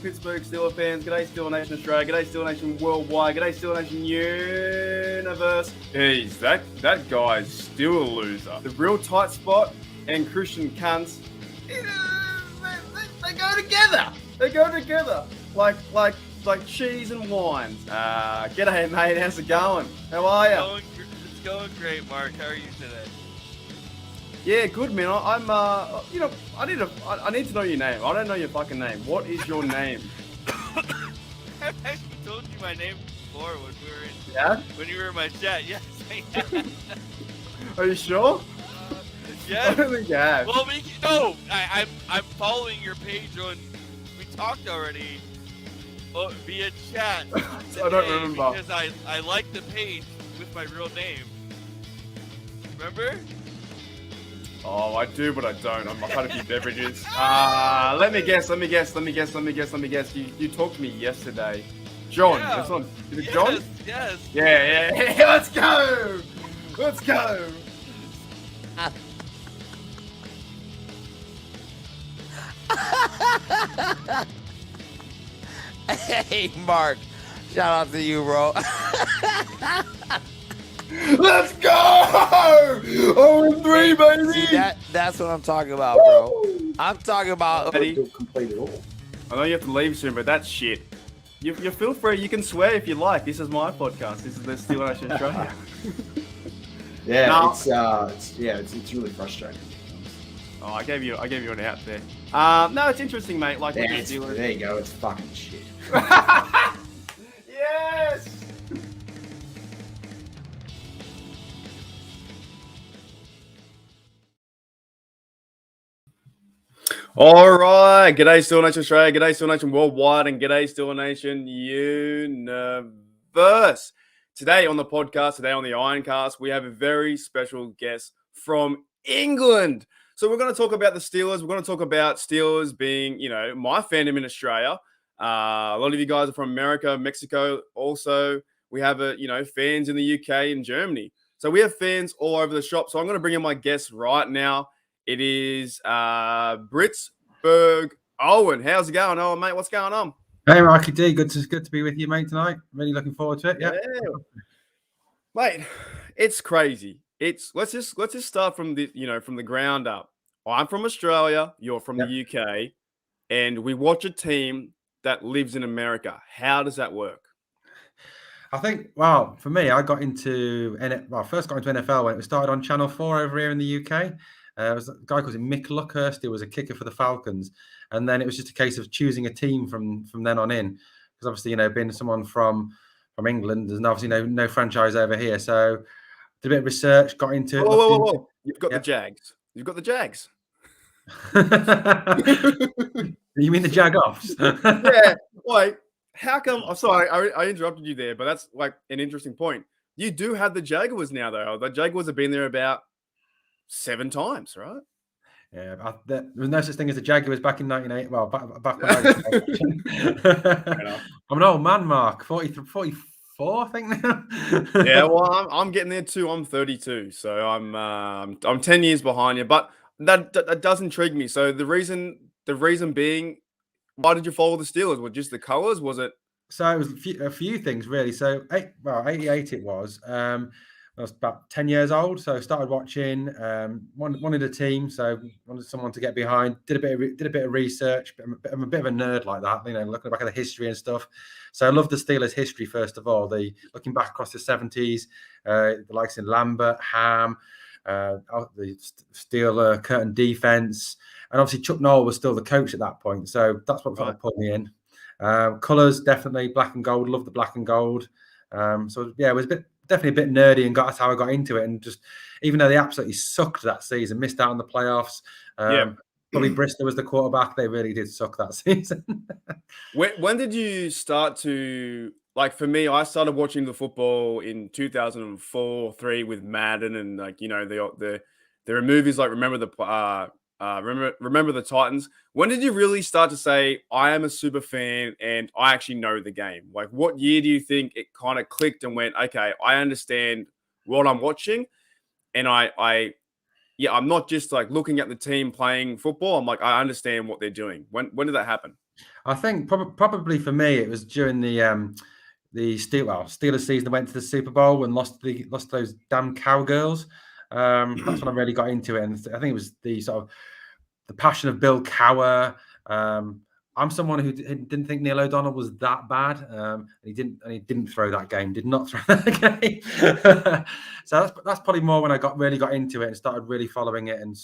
Pittsburgh Steelers fans. G'day, Steelers Nation Australia. G'day, Steelers Nation Worldwide. G'day, Steelers Nation Universe. Jeez, that guy's still a loser. The real tight spot and Christian cunts, they go together. They go together like cheese and wine. G'day, mate. How's it going? How are you? It's going great, Mark. How are you today? Yeah, good, man. I'm I need to know your name. I don't know your fucking name. What is your name? I've actually told you my name before when we were in. Yeah? When you were in my chat, yes. I have. Are you sure? Yes. I don't think you have. Well, I'm following your page on. We talked already via chat. I don't remember. Because I like the page with my real name. Remember? Oh, I do, but I don't. I've had a few beverages. Let me guess. You talked to me yesterday. John. Yeah. That's not, is it John? Yes. Yeah. Let's go. Hey, Mark. Shout out to you, bro. Let's go! 0-3, baby! See, that's what I'm talking about, bro. I'm talking about... I know you have to leave soon, but that's shit. You feel free. You can swear if you like. This is my podcast. This is the Steelers Nation Australia. Yeah, No. it's really frustrating. Oh, I gave you an out there. No, it's interesting, mate. Like, Yeah, with the Steelers. there you go. It's fucking shit. Yes! All right. G'day, Steelers Nation Australia. G'day, Steelers Nation Worldwide. And g'day, Steelers Nation Universe. Today on the podcast, today on the Ironcast, we have a very special guest from England. So we're going to talk about the Steelers. We're going to talk about Steelers being, my fandom in Australia. A lot of you guys are from America, Mexico. Also, we have, fans in the UK and Germany. So we have fans all over the shop. So I'm going to bring in my guest right now. It is Britsburgh. Owen, how's it going, Owen, mate? What's going on? Hey, Marky D, good to be with you, mate, tonight. Really looking forward to it. Yeah. Mate, it's crazy. Let's just start from the ground up. I'm from Australia, you're from the UK, and we watch a team that lives in America. How does that work? I think, well, for me, I first got into NFL when it was started on Channel 4 over here in the UK. It was a guy called Mick Luckhurst, who was a kicker for the Falcons. And then it was just a case of choosing a team from then on in. Because obviously, being someone from England, there's obviously no franchise over here. So did a bit of research, got into it. Whoa. You've got the Jags. You've got the Jags. You mean the Jag-offs? Yeah. Wait, how come? I'm sorry, I interrupted you there, but that's like an interesting point. You do have the Jaguars now, though. The Jaguars have been there about 7 times, right? Yeah, there was no such thing as the Jaguars back in 1998. Well, back when I was I'm an old man, Mark. 44, I think now. Yeah, well, I'm getting there too. I'm 32, so I'm 10 years behind you. But that does intrigue me. So the reason being, why did you follow the Steelers? Was it just the colors? Was it? So it was a few things really. So 88 it was. I was about 10 years old, so I started watching. Wanted a team, so wanted someone to get behind. Did a bit of research. I'm a bit of a nerd like that, looking back at the history and stuff. So I love the Steelers' history first of all. Looking back across the 70s, the likes of Lambert, Ham, the Steeler curtain defense, and obviously Chuck Noll was still the coach at that point. So that's what put me in. Colors definitely black and gold. Love the black and gold. So yeah, it was definitely a bit nerdy, and that's how I got into it. And just even though they absolutely sucked that season, missed out on the playoffs. Probably Bristol was the quarterback. They really did suck that season. When did you start to, like, for me, I started watching the football in 2004-3 with Madden, and there are movies like Remember the Titans. When did you really start to say, I am a super fan and I actually know the game? Like, what year do you think it kind of clicked and went, okay, I understand what I'm watching, and I'm not just like looking at the team playing football. I'm like, I understand what they're doing. When did that happen? I think probably for me it was during the Steelers season. They went to the Super Bowl and lost those damn Cowgirls. That's when I really got into it, and I think it was the sort of the passion of Bill Cowher. I'm someone who didn't think Neil O'Donnell was that bad. He didn't throw that game. Did not throw that game. So that's probably more when I really got into it and started really following it, and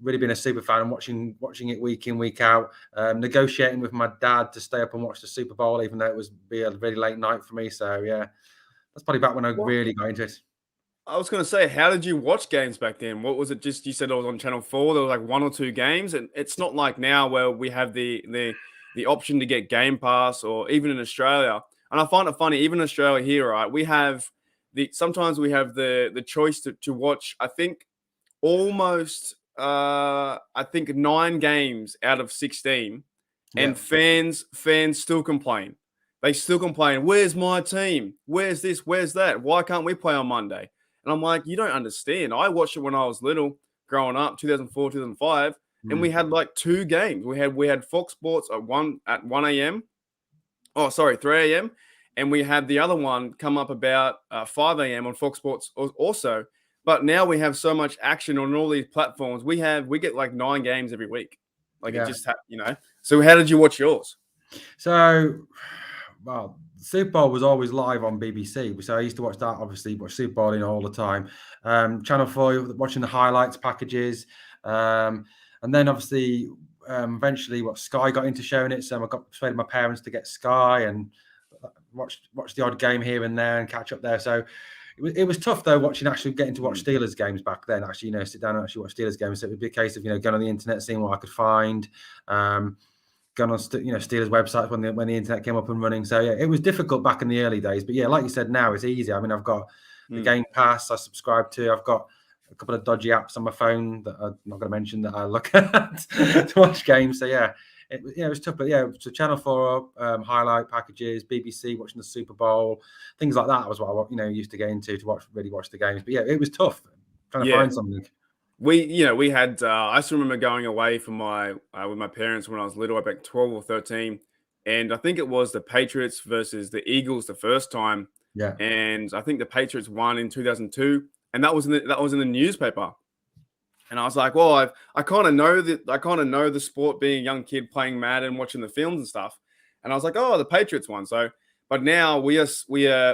really being a super fan and watching it week in, week out. Negotiating with my dad to stay up and watch the Super Bowl, even though it was be a really late night for me. So yeah, that's probably back when I really got into it. I was going to say, how did you watch games back then? What was it? Just you said it was on Channel 4. There was like 1 or 2 games, and it's not like now where we have the option to get Game Pass, or even in Australia. And I find it funny, even in Australia here, right? We have sometimes we have the choice to watch. I think almost 9 games out of 16, and fans still complain. They still complain. Where's my team? Where's this? Where's that? Why can't we play on Monday? And I'm like, you don't understand. I watched it when I was little, growing up, 2004, 2005, and we had like 2 games. We had Fox Sports at 1 a.m. Oh, sorry, 3 a.m. And we had the other one come up about 5 a.m. on Fox Sports also. But now we have so much action on all these platforms. We get like 9 games every week. Like it just So how did you watch yours? So, well, Super Bowl was always live on BBC, so I used to watch that. Obviously, watch Super Bowl all the time. Channel 4, watching the highlights packages, and then obviously, eventually, Sky got into showing it, so I got persuaded my parents to get Sky and watch the odd game here and there and catch up there. So it was tough though, getting to watch Steelers games back then. Actually, sit down and actually watch Steelers games. So it would be a case of going on the internet, seeing what I could find. Going on Steelers websites when the internet came up and running. So yeah, it was difficult back in the early days, but yeah, like you said, now it's easy. I mean, I've got the Game Pass I subscribe to. I've got a couple of dodgy apps on my phone that I'm not going to mention that I look at to watch games. So yeah, it was tough, but yeah, so Channel 4 highlight packages, BBC watching the Super Bowl, things like that was what I used to get into to watch the games. But yeah, it was tough trying to find something. We had. I still remember going away from with my parents when I was little, about 12 or 13, and I think it was the Patriots versus the Eagles the first time. Yeah, and I think the Patriots won in 2002, and that was in the newspaper. And I was like, well, I kind of know the sport, being a young kid playing Madden, watching the films and stuff. And I was like, oh, the Patriots won. So, but now we are,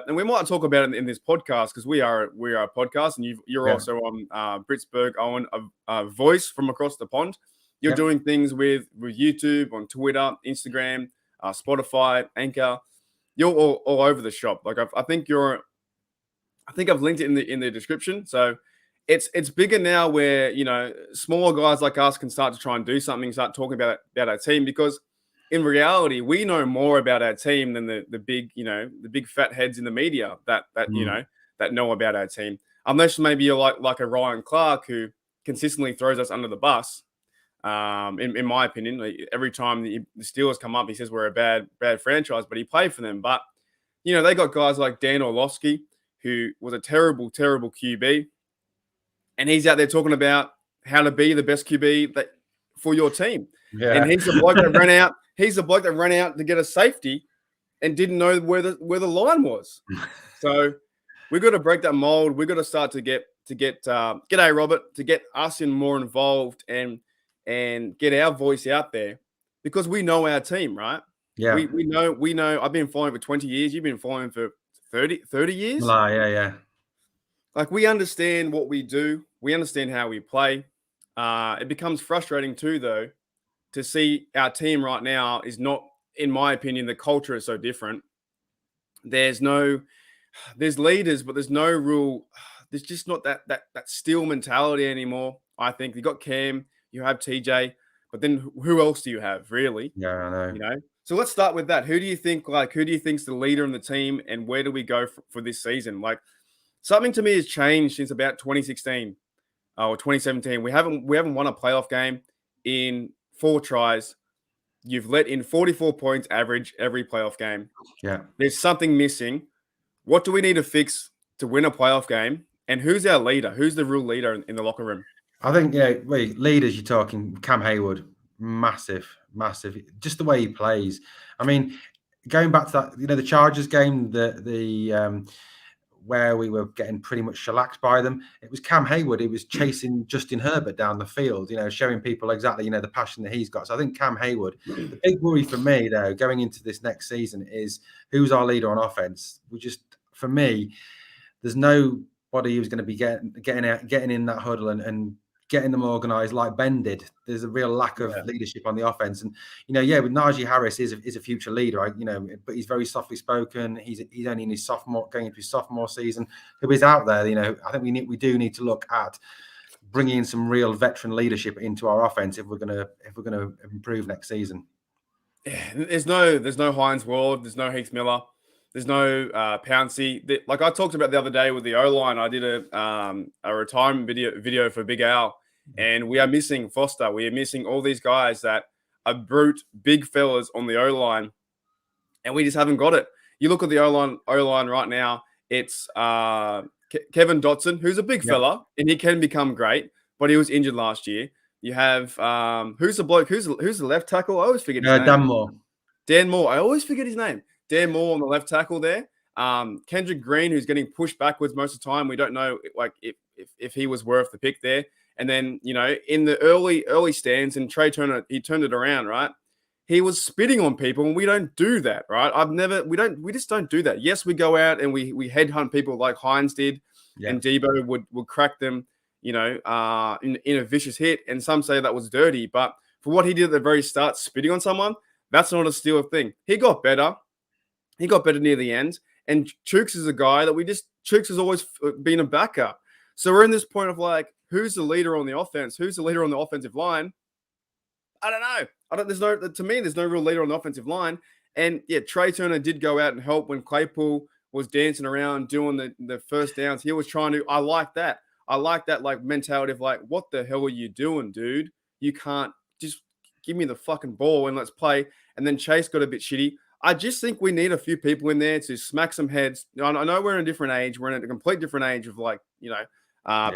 and we might talk about it in this podcast because we are a podcast, and you're also on Britsburgh, Owen, a voice from across the pond. You're doing things with YouTube, on Twitter, Instagram, Spotify, Anchor. You're all over the shop. Like I think I've linked it in the description. So it's bigger now, where smaller guys like us can start to try and do something, start talking about our team, because in reality, we know more about our team than the big fat heads in the media that know about our team. Unless maybe you're like a Ryan Clark, who consistently throws us under the bus. In my opinion, like every time the Steelers come up, he says we're a bad franchise, but he played for them. But they got guys like Dan Orlovsky, who was a terrible QB, and he's out there talking about how to be the best QB for your team. Yeah. And he's the bloke that ran out. He's the bloke that ran out to get a safety and didn't know where the line was. So we've got to break that mold. We've got to start to get g'day Robert, to get us more involved and get our voice out there, because we know our team, right? Yeah. We know. I've been following for 20 years. You've been following for 30 years. Yeah. Like, we understand what we do. We understand how we play. It becomes frustrating too, though, to see our team right now is not, in my opinion, the culture is so different. There's leaders, but there's no real. There's just not that steel mentality anymore. I think you got Cam, you have TJ, but then who else do you have, really? Yeah, I know. So let's start with that. Who do you think's the leader in the team, and where do we go for this season? Like, something to me has changed since about 2016 or 2017. We haven't won a playoff game in 4 tries. You've let in 44 points average every playoff game. Yeah. There's something missing. What do we need to fix to win a playoff game? And who's our leader? Who's the real leader in the locker room? I think, leaders, you're talking Cam Hayward, massive massive. Just the way he plays. I mean, going back to that, the Chargers game, where we were getting pretty much shellacked by them. It was Cam Hayward. He was chasing Justin Herbert down the field, showing people exactly, the passion that he's got. So I think Cam Hayward, the big worry for me, though, going into this next season is who's our leader on offense. For me, there's nobody who's going to be getting in that huddle and getting them organised like Ben did. There's a real lack of leadership on the offense, and with Najee Harris is a future leader, but he's very softly spoken. He's only in his going into his sophomore season. Who is out there? I think we do need to look at bringing in some real veteran leadership into our offense if we're gonna improve next season. Yeah, there's no Hines Ward, there's no Heaps Miller. There's no Pouncey. Like I talked about the other day with the O-line, I did a retirement video for Big Al, and we are missing Foster. We are missing all these guys that are brute, big fellas on the O-line, and we just haven't got it. You look at the O-line right now, it's Kevin Dotson, who's a big fella, and he can become great, but he was injured last year. You have, who's the bloke? Who's the left tackle? I always forget his name. Dan Moore. I always forget his name. Dan Moore on the left tackle there. Kendrick Green, who's getting pushed backwards most of the time. We don't know if he was worth the pick there. And then, in the early stands, and Trey Turner, he turned it around, right? He was spitting on people, and we don't do that, right? We just don't do that. Yes, we go out and we headhunt people like Hines did, and Debo would crack them, in a vicious hit. And some say that was dirty, but for what he did at the very start, spitting on someone, that's not a Steeler thing. He got better. He got better near the end. And Chooks is a guy that Chooks has always been a backup. So we're in this point of like, who's the leader on the offense? Who's the leader on the offensive line? I don't know. To me, there's no real leader on the offensive line. And yeah, Trey Turner did go out and help when Claypool was dancing around doing the first downs. He was trying to, I like that like mentality of like, what the hell are you doing, dude? You can't just give me the fucking ball and let's play. And then Chase got a bit shitty. I just think we need a few people in there to smack some heads. I know we're in a different age. We're in a complete different age of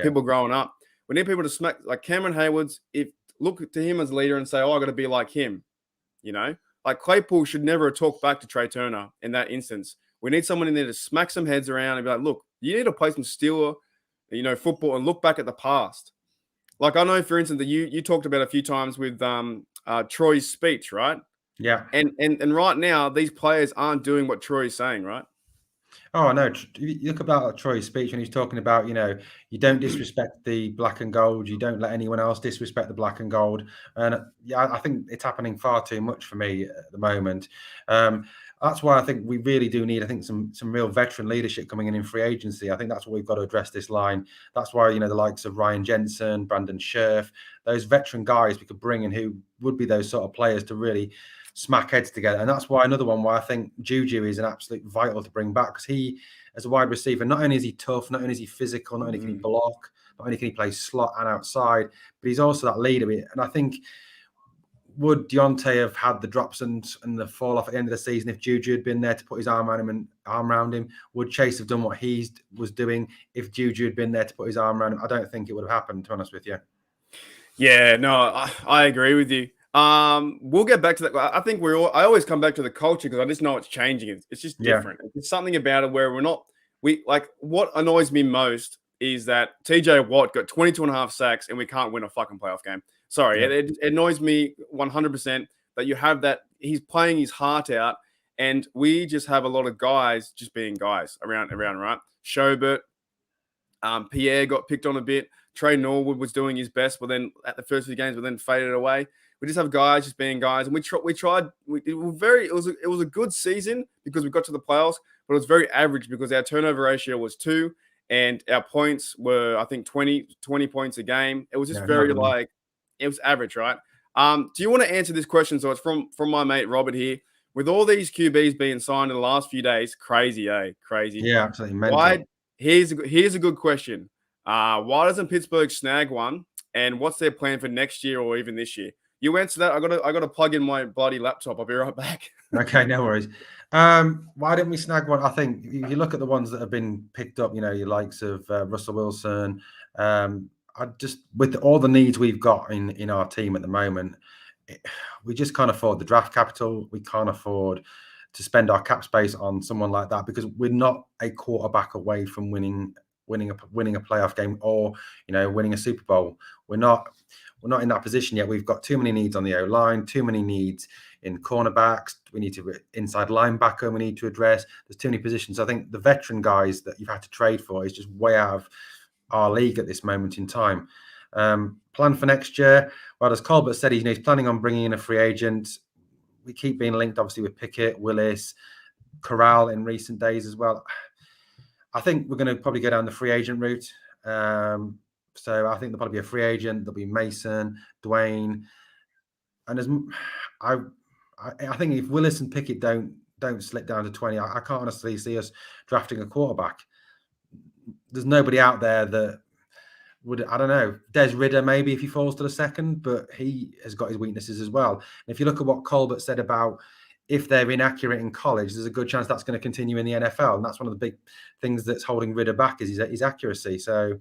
people growing up. We need people to smack like Cameron Hayward's. Look to him as leader and say, "Oh, I got to be like him." Like Claypool should never have talked back to Trey Turner in that instance. We need someone in there to smack some heads around and be like, "Look, you need to play some Steeler, football and look back at the past." Like I know, for instance, that you talked about a few times with Troy's speech, right? Yeah. And right now, these players aren't doing what Troy is saying, right? Oh, no. You look about Troy's speech when he's talking about, you don't disrespect the black and gold. You don't let anyone else disrespect the black and gold. And I think it's happening far too much for me at the moment. That's why I think we really do need, some real veteran leadership coming in free agency. I think that's what we've got to address this line. That's why, the likes of Ryan Jensen, Brandon Scherf, those veteran guys we could bring in who would be those sort of players to really smack heads together. And that's why another one where I think Juju is an absolute vital to bring back, because he, as a wide receiver, not only is he tough, not only is he physical, not only can he block, not only can he play slot and outside, but he's also that leader. And I think, would Deontay have had the drops and the fall off at the end of the season if Juju had been there to put his arm around him? Would Chase have done what he was doing if Juju had been there to put his arm around him? I don't think it would have happened, to be honest with you. Yeah, no, I agree with you. We'll get back to that. I think I always come back to the culture because I just know it's changing. It's just different. It's something about it where what annoys me most is that TJ Watt got 22.5 sacks and we can't win a fucking playoff game. Sorry, it annoys me 100% that you have that. He's playing his heart out and we just have a lot of guys just being guys around, right? Schobert, Pierre got picked on a bit. Trey Norwood was doing his best, but then at the first few games, but then faded away. We just have guys just being guys, and we tried. It was a good season because we got to the playoffs, but it was very average because our turnover ratio was 2, and our points were, I think, 20 points a game. It was just it was average, right? Do you want to answer this question? So it's from my mate Robert here. With all these QBs being signed in the last few days, crazy, Crazy. Yeah, absolutely mental. Here's a good question. Why doesn't Pittsburgh snag one? And what's their plan for next year or even this year? You answer that. I got to plug in my bloody laptop. I'll be right back. Okay, no worries. Why didn't we snag one? I think if you look at the ones that have been picked up, your likes of Russell Wilson. I just, with all the needs we've got in our team at the moment, we just can't afford the draft capital. We can't afford to spend our cap space on someone like that because we're not a quarterback away from winning a playoff game or winning a Super Bowl. We're not in that position yet. We've got too many needs on the O line, too many needs in cornerbacks. We need to inside linebacker. We need to address. There's too many positions. I think the veteran guys that you've had to trade for is just way out of our league at this moment in time. Plan for next year. Well, as Colbert said, he's planning on bringing in a free agent. We keep being linked, obviously, with Pickett, Willis, Corral in recent days as well. I think we're going to probably go down the free agent route. So I think there'll probably be a free agent. There'll be Mason, Dwayne, and I think if Willis and Pickett don't slip down to 20, I can't honestly see us drafting a quarterback. There's nobody out there that would, I don't know, Des Ridder maybe if he falls to the second, but he has got his weaknesses as well. And if you look at what Colbert said about if they're inaccurate in college, there's a good chance that's going to continue in the NFL. And that's one of the big things that's holding Ridder back is his accuracy. So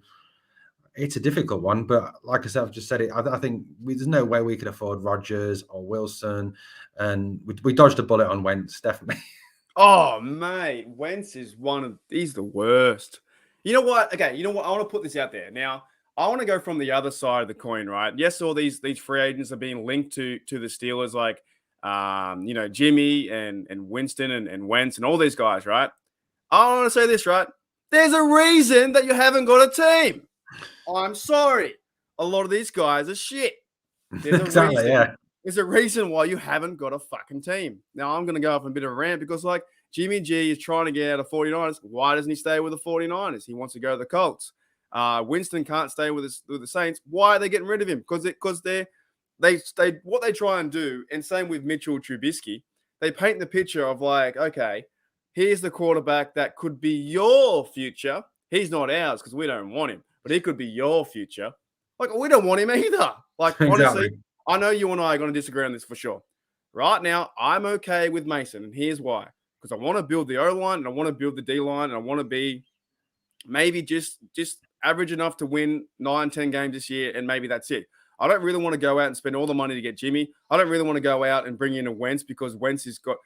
it's a difficult one. But like I said, I've just said it. I think there's no way we could afford Rodgers or Wilson. And we dodged a bullet on Wentz, definitely. Oh, mate. Wentz is he's the worst. You know what? Okay, you know what? I want to put this out there. Now, I want to go from the other side of the coin, right? Yes, all these free agents are being linked to the Steelers, like Jimmy and Winston and Wentz and all these guys, right? I want to say this, right? There's a reason that you haven't got a team. I'm sorry. A lot of these guys are shit. There's a Exactly, reason. yeah. There's a reason why you haven't got a fucking team. Now, I'm going to go off a bit of a rant because, like, Jimmy G is trying to get out of 49ers. Why doesn't he stay with the 49ers? He wants to go to the Colts. Winston can't stay with the Saints. Why are they getting rid of him? Because they what they try and do, and same with Mitchell Trubisky, they paint the picture of like, okay, here's the quarterback that could be your future. He's not ours because we don't want him, but he could be your future. Like, we don't want him either. Like, Exactly. honestly, I know you and I are going to disagree on this for sure. Right now, I'm okay with Mason, and here's why. Because I want to build the O-line, and I want to build the D-line, and I want to be maybe just average enough to win 9-10 games this year, and maybe that's it. I don't really want to go out and spend all the money to get Jimmy. I don't really want to go out and bring in a Wentz because Wentz got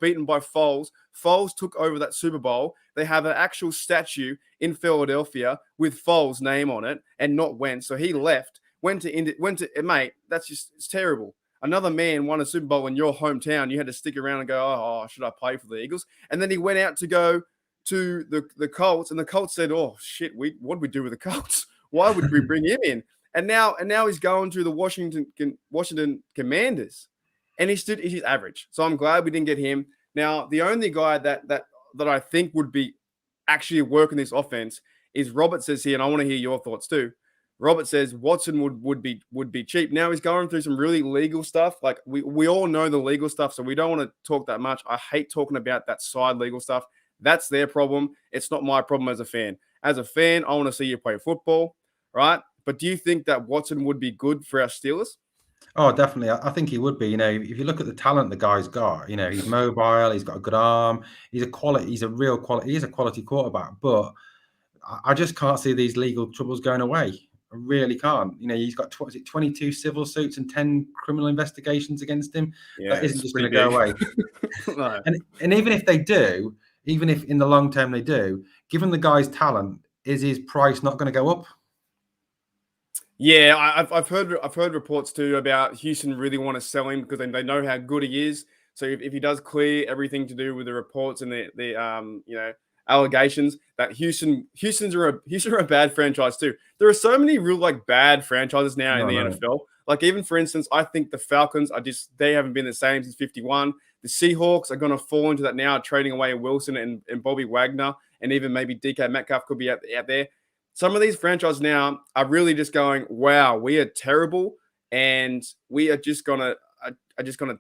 beaten by Foles. Foles took over that Super Bowl. They have an actual statue in Philadelphia with Foles' name on it and not Wentz. So he left, went to mate, it's terrible. Another man won a Super Bowl in your hometown. You had to stick around and go, oh, should I play for the Eagles? And then he went out to go to the Colts, and the Colts said, oh, shit, what did we do with the Colts? Why would we bring him in? And now he's going to the Washington Commanders, and he's average. So I'm glad we didn't get him. Now, the only guy that I think would be actually working this offense is Robert says here, and I want to hear your thoughts too. Robert says Watson would be cheap. Now he's going through some really legal stuff. Like we all know the legal stuff, so we don't want to talk that much. I hate talking about that side legal stuff. That's their problem. It's not my problem as a fan. As a fan, I want to see you play football, right? But do you think that Watson would be good for our Steelers? Oh, definitely. I think he would be. If you look at the talent the guy's got, he's mobile, he's got a good arm, he's a quality quarterback. But I just can't see these legal troubles going away. I really can't. He's got 22 civil suits and 10 criminal investigations against him. Yeah, that isn't just going to go away. No. And even if they do, even if in the long term they do, given the guy's talent, is his price not going to go up? Yeah, I've heard reports too about Houston really want to sell him because they know how good he is. So if he does clear everything to do with the reports and the allegations, that Houston are a bad franchise too. There are so many real bad franchises now in the NFL. Like even for instance, I think the Falcons they haven't been the same since '51. The Seahawks are going to fall into that now, trading away Wilson and Bobby Wagner, and even maybe DK Metcalf could be out there. Some of these franchises now are really just going, wow, we are terrible, and we are just gonna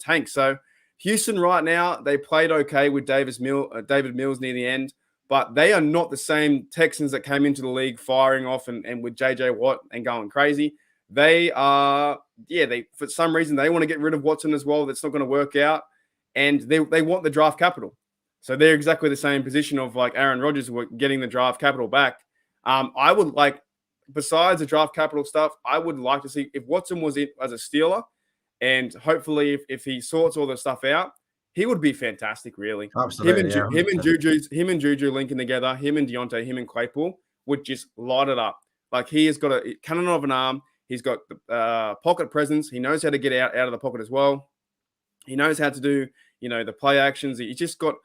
tank. So Houston right now, they played okay with David Mills near the end, but they are not the same Texans that came into the league firing off and with JJ Watt and going crazy. They are, for some reason they want to get rid of Watson as well. That's not going to work out, and they want the draft capital. So they're exactly the same position of like Aaron Rodgers getting the draft capital back. I would besides the draft capital stuff, I would like to see if Watson was in as a Steeler, And hopefully, if he sorts all the stuff out, he would be fantastic. Really, Absolutely, yeah, him and 100%. Juju linking together, him and Deontay, him and Claypool would just light it up. Like he has got a cannon of an arm. He's got the pocket presence. He knows how to get out of the pocket as well. He knows how to do, the play actions. He's got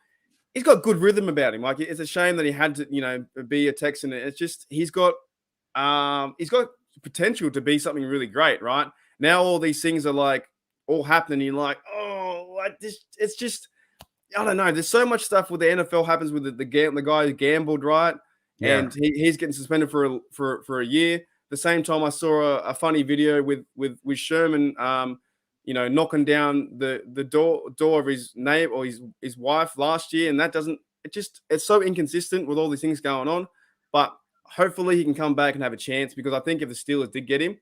good rhythm about him. Like it's a shame that he had to, be a Texan. It's just he's got potential to be something really great, right? Now all these things are like all happening. You're like, oh, like this. It's just I don't know. There's so much stuff with the NFL happens with the guy who gambled, right? Yeah. And he's getting suspended for a year. The same time, I saw a funny video with Sherman, knocking down the door of his neighbor or his wife last year, and that doesn't. It's so inconsistent with all these things going on. But hopefully he can come back and have a chance because I think if the Steelers did get him,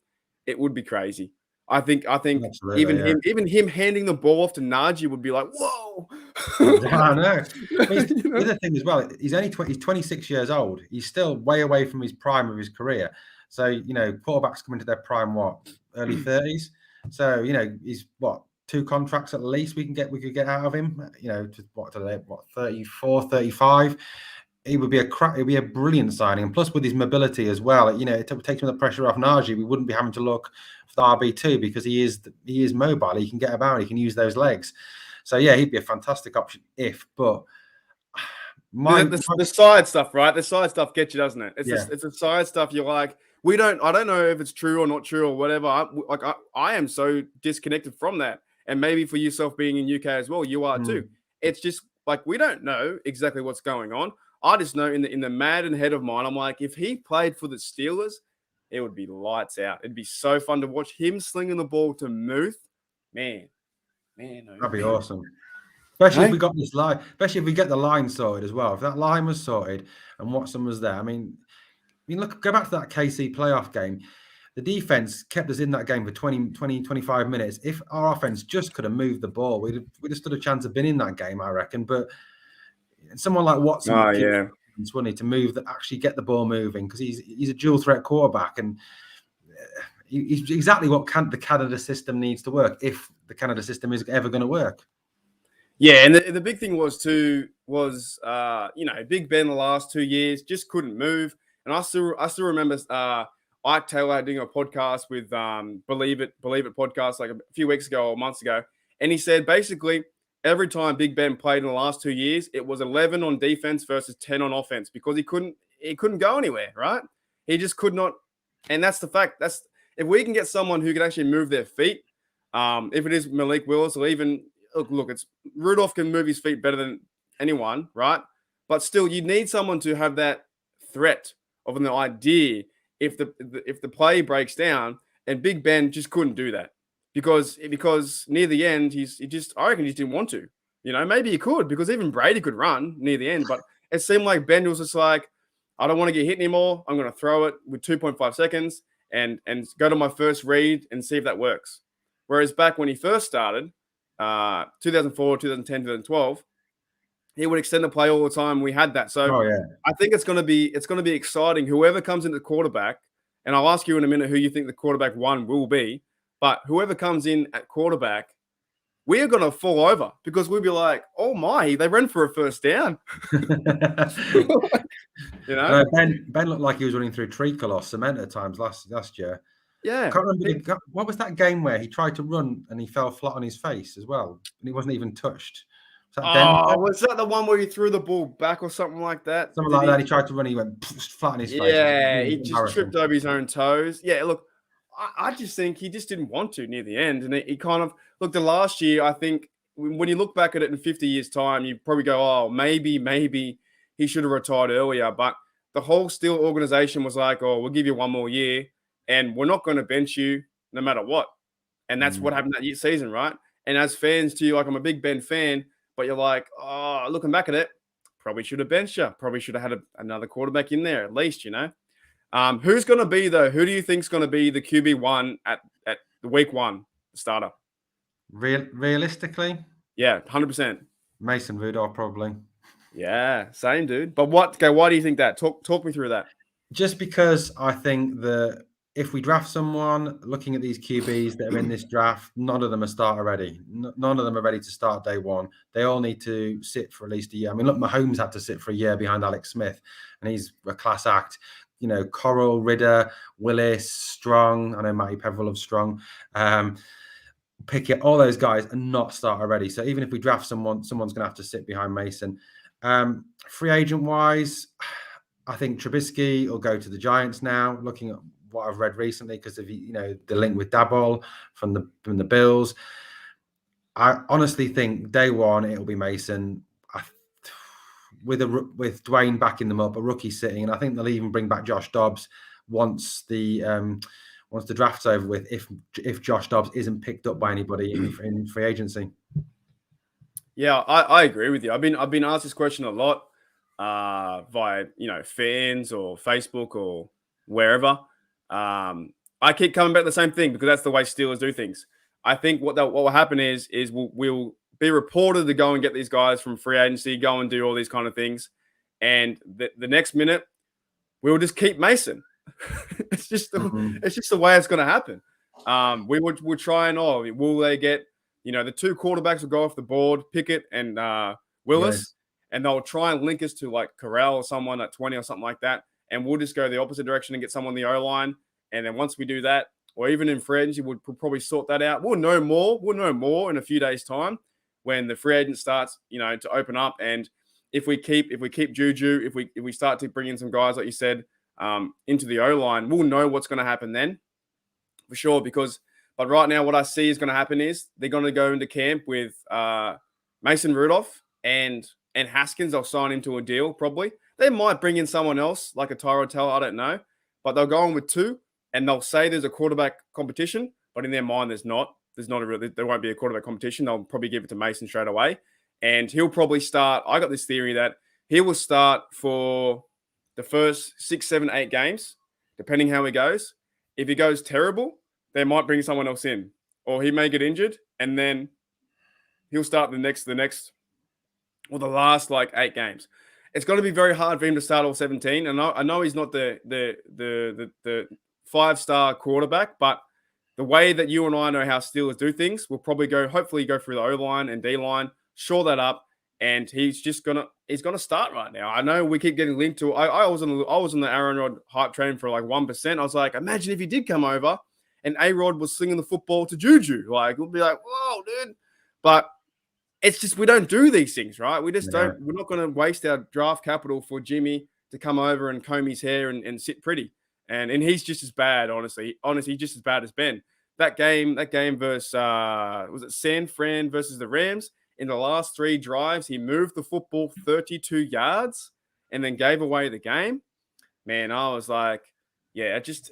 it would be crazy. I think Absolutely, even him handing the ball off to Najee would be like, whoa. I know. The other thing as well, he's 26 years old. He's still way away from his prime of his career. So, quarterbacks come into their prime, early 30s. So, he's 2 contracts at least we could get out of him, to 34, 35. He would be a brilliant signing. And plus with his mobility as well, it takes some of the pressure off Najee. We wouldn't be having to look for the RB2 because he is mobile. He can get about, he can use those legs. So yeah, he'd be a fantastic option but the side stuff, right? The side stuff gets you, doesn't it? It's the side stuff. You're like, I don't know if it's true or not true or whatever. I am so disconnected from that. And maybe for yourself being in UK as well, you are too. It's just like, we don't know exactly what's going on. I just know in the Madden head of mine, I'm like, if he played for the Steelers, it would be lights out. It'd be so fun to watch him slinging the ball to Muth. Man. That'd be awesome. Especially if we got this line, especially if we get the line sorted as well. If that line was sorted and Watson was there, I mean, look, go back to that KC playoff game. The defense kept us in that game for 20, 25 minutes. If our offense just could have moved the ball, we'd have stood a chance of being in that game, I reckon. But someone like Watson, to move actually get the ball moving because he's a dual threat quarterback and he's exactly what the Canada system needs to work if the Canada system is ever going to work. Yeah, and the big thing was Big Ben the last 2 years just couldn't move, and I still remember Ike Taylor doing a podcast with Believe It podcast like a few weeks ago or months ago, and he said basically every time Big Ben played in the last 2 years, it was 11 on defense versus 10 on offense because he couldn't go anywhere, right? He just could not, and that's the fact. If we can get someone who can actually move their feet, if it is Malik Willis or even look, it's Rudolph can move his feet better than anyone, right? But still, you need someone to have that threat of an idea if the play breaks down, and Big Ben just couldn't do that because near the end I reckon he just didn't want to. Maybe he could because even Brady could run near the end, but it seemed like Ben was just like, I don't want to get hit anymore. I'm going to throw it with 2.5 seconds and go to my first read and see if that works. Whereas back when he first started, 2004, 2010, 2012, he would extend the play all the time. We had that. So I think it's going to be exciting. Whoever comes into the quarterback, and I'll ask you in a minute who you think the quarterback one will be, but whoever comes in at quarterback, we're going to fall over because we'll be like, oh my, they ran for a first down. Ben looked like he was running through treacle or cement at times last year. Yeah. I can't remember what was that game where he tried to run and he fell flat on his face as well, and he wasn't even touched. Was that the one where he threw the ball back or something like that? Something like that. He tried to run, he went flat on his face. Yeah, he just tripped over his own toes. Yeah, look, I just think he just didn't want to near the end. And he kind of, look, the last year, I think when you look back at it in 50 years' time, you probably go, oh, maybe he should have retired earlier. But the whole Steel organization was like, oh, we'll give you one more year and we're not going to bench you no matter what. And that's what happened that season, right? And as fans too, like I'm a big Ben fan, but you're like, oh, looking back at it, probably should have benched you. Probably should have had another quarterback in there at least, Who's going to be, though? Who do you think is going to be the QB1 at the week one starter? Realistically? Yeah, 100%. Mason Rudolph, probably. Yeah, same, dude. But why do you think that? Talk me through that. Just because I think that if we draft someone, looking at these QBs that are in this draft, none of them are starter ready. None of them are ready to start day one. They all need to sit for at least a year. I mean, look, Mahomes had to sit for a year behind Alex Smith, and he's a class act. You know, Corral, Ridder, Willis, Strong. I know Matty Peverill of Strong. Pickett, all those guys are not starter ready. So even if we draft someone's going to have to sit behind Mason. Free agent wise, I think Trubisky will go to the Giants now. Looking at what I've read recently, because of the link with Daboll from the Bills. I honestly think day one it'll be Mason. With Dwayne backing them up, a rookie sitting, and I think they'll even bring back Josh Dobbs once the draft's over with. If Josh Dobbs isn't picked up by anybody in free agency. Yeah, I agree with you. I've been asked this question a lot via fans or Facebook or wherever. I keep coming back to the same thing because that's the way Steelers do things. I think what will happen is we'll be reported to go and get these guys from free agency, go and do all these kind of things, and the next minute we'll just keep Mason. It's just the way it's going to happen. We'll try and will they get the two quarterbacks will go off the board, Pickett and Willis, yes. And they'll try and link us to like Corral or someone at 20 or something like that, and we'll just go the opposite direction and get someone in the O-line. And then once we do that, or even in free agency, we'll probably sort that out. We'll know more in a few days' time when the free agent starts, to open up. And if we keep Juju, if we start to bring in some guys like you said into the O-line, we'll know what's going to happen then for sure. But right now, what I see is going to happen is they're going to go into camp with Mason Rudolph and Haskins. They'll sign him to a deal probably. They might bring in someone else like a Tyrod Taylor, I don't know, but they'll go on with two. And they'll say there's a quarterback competition, but in their mind, there won't be a quarterback competition. They'll probably give it to Mason straight away. And he'll probably start. I got this theory that he will start for the first 6, 7, 8 games, depending how he goes. If he goes terrible, they might bring someone else in, or he may get injured, and then he'll start the last like 8 games. It's going to be very hard for him to start all 17. And I know he's not the 5-star quarterback, but the way that you and I know how Steelers do things, we'll probably hopefully go through the O-line and D-line, shore that up, and he's gonna start right now. I know we keep getting linked to. I was on the Aaron Rod hype train for like 1%. I was like, imagine if he did come over and A-Rod was slinging the football to Juju. Like we'll be like, whoa, dude. But it's just we don't do these things, right? We just don't. We're not going to waste our draft capital for Jimmy to come over and comb his hair and sit pretty. And he's just as bad, honestly. Honestly, just as bad as Ben. That game versus was it San Fran versus the Rams? In the last 3 drives, he moved the football 32 yards and then gave away the game. Man, I was like, yeah, it just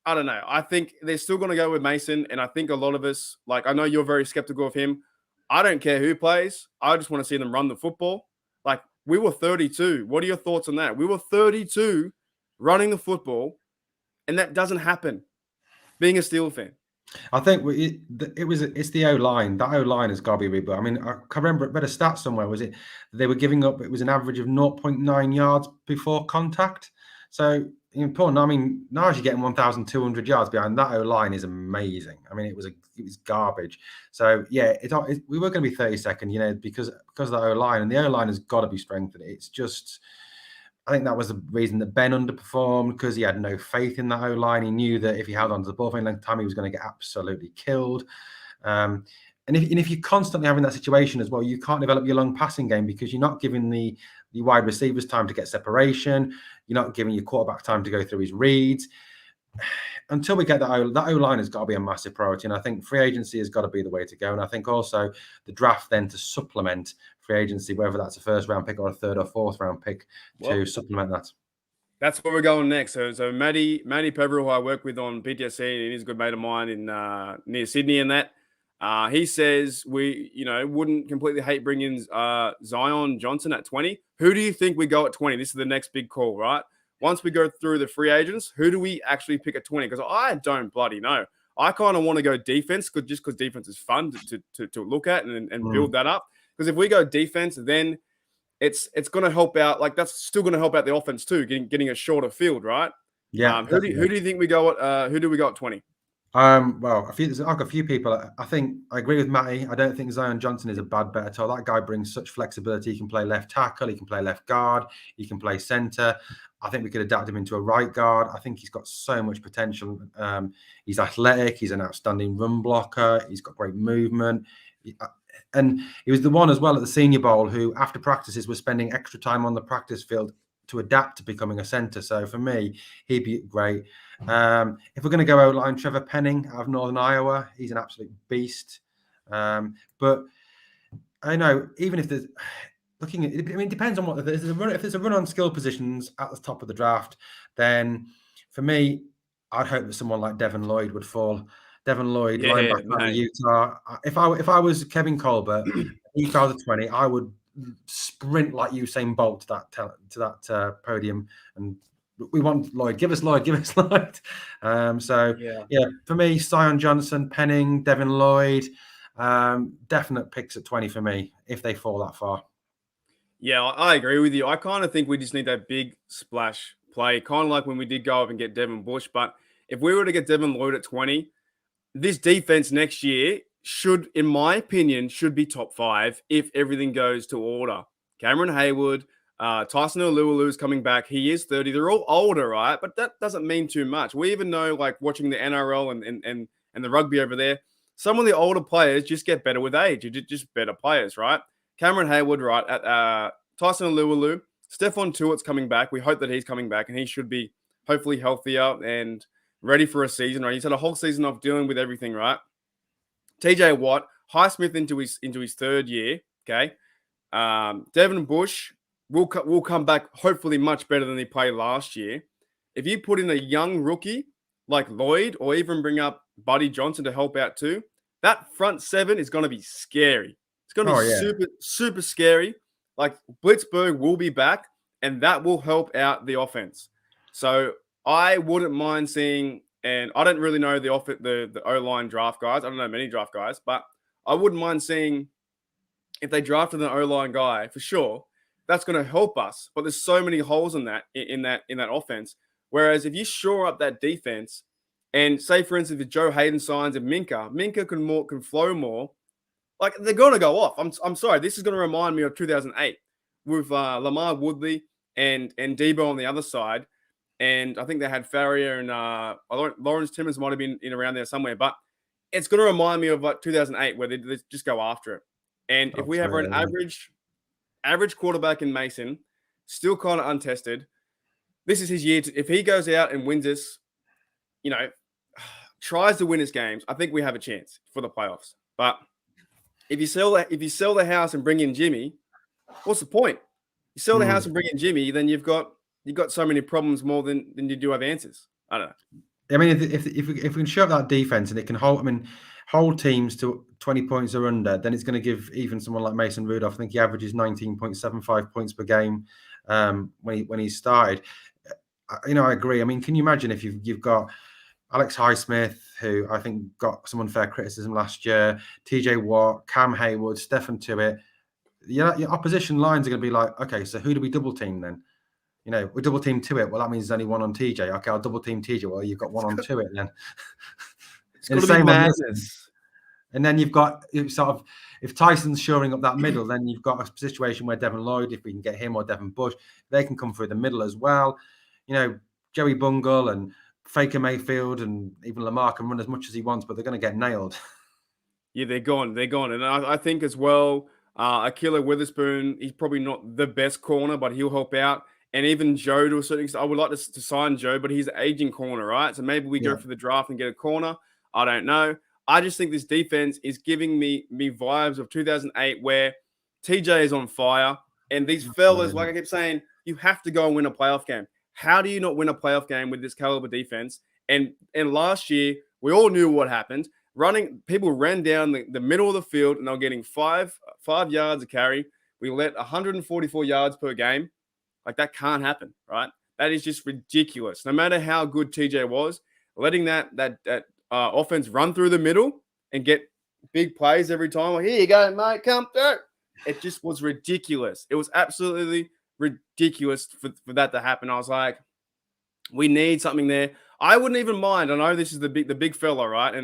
I don't know. I think they're still going to go with Mason, and I think a lot of us, like I know you're very skeptical of him. I don't care who plays. I just want to see them run the football. Like we were 32. What are your thoughts on that? We were 32 running the football. And that doesn't happen. Being a Steel fan, I think it's the O-line. That O-line has got to be rebuilt. I mean, I can remember I read a stat somewhere. Was it they were giving up? It was an average of 0.9 yards before contact. So important. I mean, now you're getting 1,200 yards behind that O-line is amazing. I mean, it was garbage. So yeah, we were going to be 32nd, because of the O-line, and the O-line has got to be strengthened. It's just. I think that was the reason that Ben underperformed because he had no faith in that O-line. He knew that if he held on to the ball for any length of time, he was going to get absolutely killed. And if you're constantly having that situation as well, you can't develop your long passing game because you're not giving the wide receivers time to get separation. You're not giving your quarterback time to go through his reads. Until we get that O-line has got to be a massive priority. And I think free agency has got to be the way to go. And I think also the draft then to supplement free agency, whether that's a 1st-round pick or a 3rd or 4th-round pick to supplement that. That's where we're going next. So Matty Peverill, who I work with on PTSC, and he's a good mate of mine in near Sydney and that. He says we, wouldn't completely hate bringing Zion Johnson at 20. Who do you think we go at 20? This is the next big call, right? Once we go through the free agents, who do we actually pick at 20? Because I don't bloody know. I kind of want to go defense just because defense is fun to look at and build that up. Because if we go defense, then it's going to help out. Like that's still going to help out the offense too, getting a shorter field, right? Yeah. Who do you think we go at? Who do we got at 20? Well, I've got a few people. I think I agree with Matty. I don't think Zion Johnson is a bad bet at all. That guy brings such flexibility. He can play left tackle. He can play left guard. He can play centre. I think we could adapt him into a right guard. I think he's got so much potential. He's athletic. He's an outstanding run blocker. He's got great movement. And he was the one as well at the Senior Bowl who, after practices, was spending extra time on the practice field to adapt to becoming a centre. So for me, he'd be great. If we're going to go outline, Trevor Penning out of Northern Iowa, he's an absolute beast. But I know even if there's looking at, I mean, it depends on what if there's a run on skill positions at the top of the draft, then for me, I'd hope that someone like Devin Lloyd would fall. Devin Lloyd, linebacker out of Utah. If I was Kevin Colbert, he fell to 20, I would sprint like Usain Bolt to that podium, and we want Lloyd. Give us Lloyd. So for me, Zion Johnson, Penning, Devin Lloyd, definite picks at 20 for me if they fall that far. Yeah, I agree with you. I kind of think we just need that big splash play, kind of like when we did go up and get Devin Bush. But if we were to get Devin Lloyd at 20, this defense next year should, in my opinion, should be top 5 if everything goes to order. Cameron Hayward, Tyson Alualu is coming back. He is 30. They're all older, right? But that doesn't mean too much. We even know, like watching the NRL and the rugby over there, some of the older players just get better with age. You're just better players, right? Cameron Hayward, right? At Tyson Alualu, Stephon Tuitt's coming back. We hope that he's coming back, and he should be hopefully healthier and ready for a season, right? He's had a whole season of dealing with everything, right? TJ Watt, Highsmith into his third year, okay? Devin Bush will come back hopefully much better than he played last year. If you put in a young rookie like Lloyd, or even bring up Buddy Johnson to help out too, that front 7 is going to be scary. It's going to be super, super scary. Like Britsburgh will be back, and that will help out the offense. So I wouldn't mind seeing, and I don't really know the O-line draft guys. I don't know many draft guys, but I wouldn't mind seeing if they drafted an O-line guy for sure. That's going to help us. But there's so many holes in that offense. Whereas if you shore up that defense, and say for instance, if Joe Hayden signs and Minka can flow more. Like, they're going to go off. I'm sorry. This is going to remind me of 2008 with Lamar Woodley and Debo on the other side. And I think they had Farrier and Lawrence Timmons might have been in around there somewhere. But it's going to remind me of like 2008 where they just go after it. And if we have an average quarterback in Mason, still kind of untested, this is his year. If he goes out and wins this, tries to win his games, I think we have a chance for the playoffs. But if you sell the house and bring in Jimmy, what's the point? You sell the house and bring in Jimmy, then you've got so many problems more than you do have answers. I don't know. I mean, if we can show up that defense and it can hold teams to 20 points or under, then it's going to give even someone like Mason Rudolph. I think he averages 19.75 points per game when he started. I agree. I mean, can you imagine if you've got Alex Highsmith, who I think got some unfair criticism last year, TJ Watt, Cam Hayward, Stephon Tuitt. Your opposition lines are going to be like, okay, so who do we double team then? We double team Tuitt. Well, that means there's only one on TJ. Okay, I'll double team TJ. Well, you've got one on Tuitt then. It's going to be madness. And then you've got sort of, if Tyson's shoring up that middle, then you've got a situation where Devin Lloyd, if we can get him, or Devin Bush, they can come through the middle as well. Joey Bungle and Faker Mayfield and even Lamar can run as much as he wants, but they're going to get nailed. Yeah, they're gone. And I think as well, Akila Witherspoon, he's probably not the best corner, but he'll help out. And even Joe, to a certain extent, I would like to sign Joe, but he's an aging corner, right? So maybe we go for the draft and get a corner. I don't know. I just think this defense is giving me vibes of 2008 where TJ is on fire. And these fellas, like I kept saying, you have to go and win a playoff game. How do you not win a playoff game with this caliber defense? And last year, we all knew what happened. People ran down the middle of the field, and they were getting five yards a carry. We let 144 yards per game. Like, that can't happen, right? That is just ridiculous. No matter how good TJ was, letting that offense run through the middle and get big plays every time. Well, here you go, mate, come through. It just was ridiculous. It was absolutely ridiculous for that to happen. I was like, We need something there. I wouldn't even mind. I know this is the big fella, right?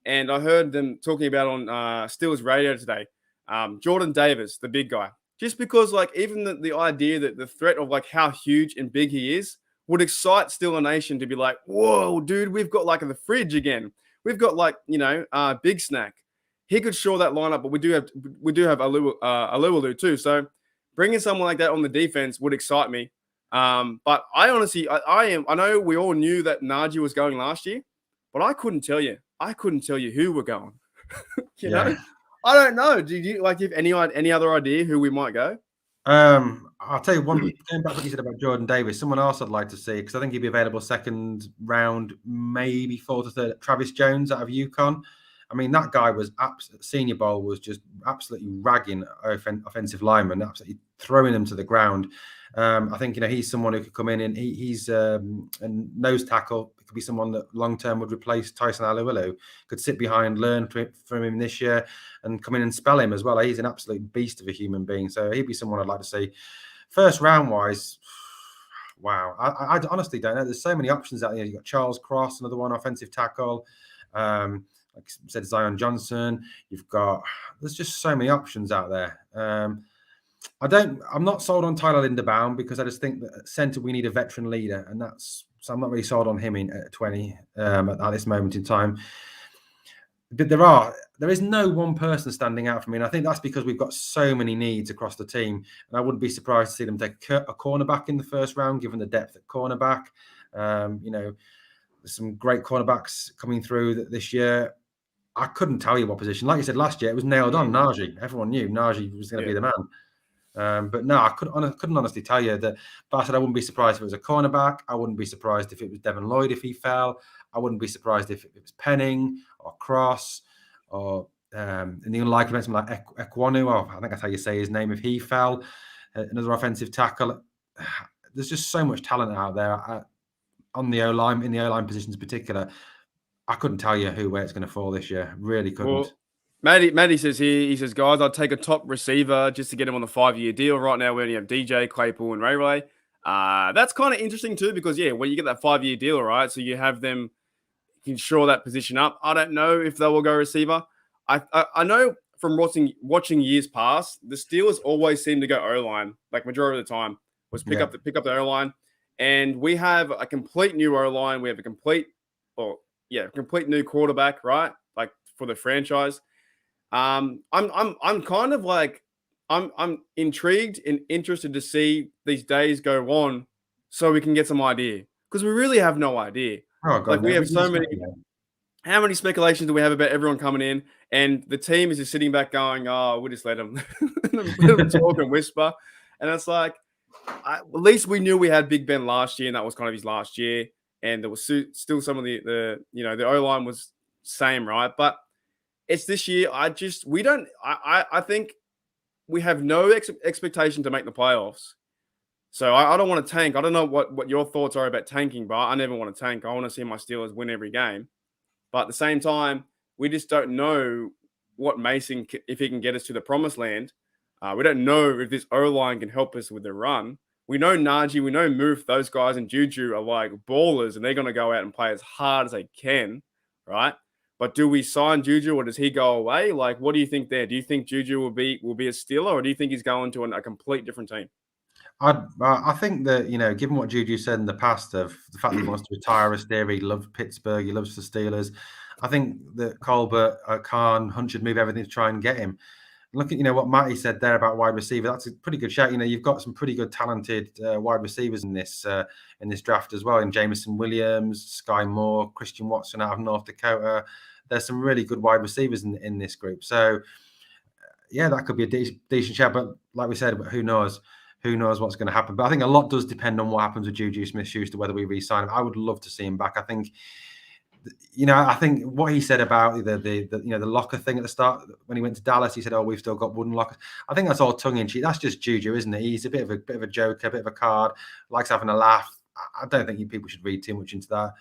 And I heard them talking about on Steelers radio today. Jordan Davis, the big guy. Just because, like, even the idea that the threat of like how huge and big he is would excite Steeler Nation to be like, whoa, dude, we've got like the fridge again. We've got like, Big Snack. He could shore that lineup, but we do have Alualu too. So bringing someone like that on the defense would excite me. But I honestly, I know we all knew that Najee was going last year, but I couldn't tell you. I couldn't tell you who were going. you know, I don't know. Do you like have any other idea who we might go? I'll tell you one. Going back to what you said about Jordan Davis, someone else I'd like to see because I think he'd be available second round, maybe fourth or third. Travis Jones out of UConn. I mean, that guy was Senior Bowl was just absolutely ragging offensive linemen, absolutely throwing them to the ground. I think he's someone who could come in and he's a nose tackle. It could be someone that long term would replace Tyson Alualu. Could sit behind, learn from him this year, and come in and spell him as well. He's an absolute beast of a human being. So he'd be someone I'd like to see. First round wise, wow, I honestly don't know. There's so many options out there. You've got Charles Cross, another one, offensive tackle. Like I said, Zion Johnson. There's just so many options out there. I'm not sold on Tyler Linderbaum because I just think that at centre we need a veteran leader, and so I'm not really sold on him at 20 at this moment in time. But there is no one person standing out for me, and I think that's because we've got so many needs across the team, and I wouldn't be surprised to see them take a cornerback in the first round, given the depth at cornerback. There's some great cornerbacks coming through this year. I couldn't tell you what position. Like you said last year, it was nailed on. Najee. Everyone knew Najee was going to be the man. But no, I couldn't honestly tell you that. But I said I wouldn't be surprised if it was a cornerback. I wouldn't be surprised if it was Devin Lloyd if he fell. I wouldn't be surprised if it was Penning or Cross or in the unlikely event something like Ekwonu, or I think that's how you say his name, if he fell. Another offensive tackle. There's just so much talent out there on the O-line, in the O-line positions in particular. I couldn't tell you where it's going to fall this year. Really couldn't. Well, Matty says here, he says, guys, I'd take a top receiver just to get him on the 5-year deal. Right now, we only have DJ, Claypool, and Ray. That's kind of interesting too, because when you get that 5-year deal, right? So you have them, you can shore that position up. I don't know if they will go receiver. I know from watching years past, the Steelers always seem to go O-line, like majority of the time, was pick up the O-line. And we have a complete new O-line. We have a complete new quarterback, right? Like for the franchise. I'm kind of like I'm intrigued and interested to see these days go on so we can get some idea, because we really have no idea. Oh, God, like we have so many. How many speculations do we have about everyone coming in, and the team is just sitting back going, "Oh, we'll just let them talk and whisper," and it's like, at least we knew we had Big Ben last year, and that was kind of his last year, and there was still some of the O-line was same, right? But it's this year. I think we have no expectation to make the playoffs. So I don't want to tank. I don't know what your thoughts are about tanking, but I never want to tank. I want to see my Steelers win every game. But at the same time, we just don't know what Mason, if he can get us to the promised land. We don't know if this O-line can help us with the run. We know Najee, we know Moof, those guys and Juju are like ballers, and they're going to go out and play as hard as they can, right? But do we sign Juju, or does he go away? Like, what do you think there? Do you think Juju will be a Steeler, or do you think he's going to a complete different team? I think that, given what Juju said in the past of the fact that he wants to retire as theory, he loves Pittsburgh, he loves the Steelers. I think that Colbert, Khan, Hunt should move everything to try and get him. Look at, what Matty said there about wide receiver. That's a pretty good shout. You've got some pretty good talented wide receivers in this draft as well. In Jameson Williams, Sky Moore, Christian Watson out of North Dakota. There's some really good wide receivers in this group. So, that could be a decent shout. But like we said, who knows? Who knows what's going to happen? But I think a lot does depend on what happens with Juju Smith-Schuster, whether we re-sign him. I would love to see him back. I think, I think what he said about the locker thing at the start when he went to Dallas, he said, "Oh, we've still got wooden lockers." I think that's all tongue in cheek. That's just Juju, isn't it? He's a bit of a joker, a bit of a card, likes having a laugh. I don't think people should read too much into that.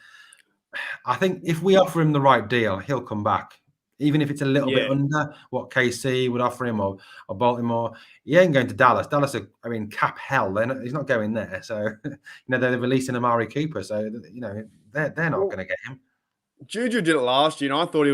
I think if we offer him the right deal, he'll come back. even if it's a little bit under what KC would offer him or Baltimore. He ain't going to Dallas. Dallas, cap hell. He's not going there. So, they're releasing Amari Cooper. So, they're not going to get him. Juju did it last year, and I thought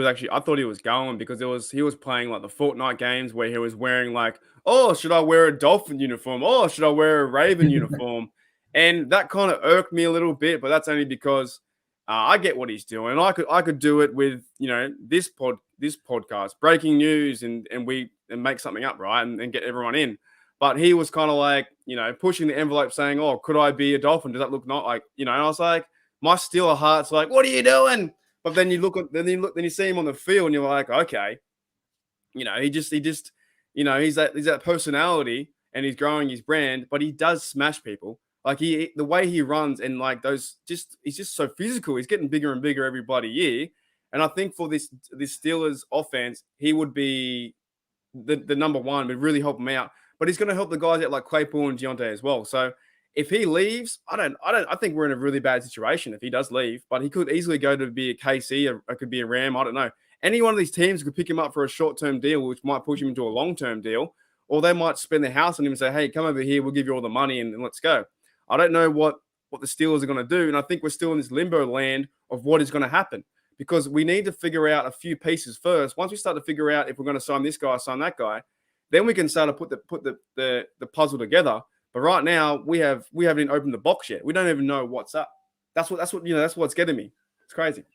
he was going because he was playing like the Fortnite games where he was wearing like, oh, should I wear a Dolphin uniform? Oh, should I wear a Raven uniform? And that kind of irked me a little bit, but that's only because I get what he's doing. I could do it with this podcast, breaking news, and make something up, right, and get everyone in. But he was kind of like pushing the envelope, saying, "Oh, could I be a Dolphin? Does that look not like?" And I was like, my Steeler heart's like, "What are you doing?" But then then you see him on the field, and you're like, okay, he's that personality, and he's growing his brand, but he does smash people. Like the way he runs and like he's just so physical. He's getting bigger and bigger every bloody year. And I think for this Steelers offense, he would be the number one. Would really help him out. But he's going to help the guys out like Claypool and Deontay as well. So if he leaves, I think we're in a really bad situation if he does leave. But he could easily go to be a KC, or it could be a Ram. I don't know. Any one of these teams could pick him up for a short-term deal, which might push him into a long-term deal, or they might spend their house on him and say, "Hey, come over here. We'll give you all the money and let's go." I don't know what the Steelers are going to do, and I think we're still in this limbo land of what is going to happen because we need to figure out a few pieces first. Once we start to figure out if we're going to sign this guy, sign that guy, then we can start to put the puzzle together. But right now, we haven't even opened the box yet. We don't even know what's up. That's what's getting me. It's crazy.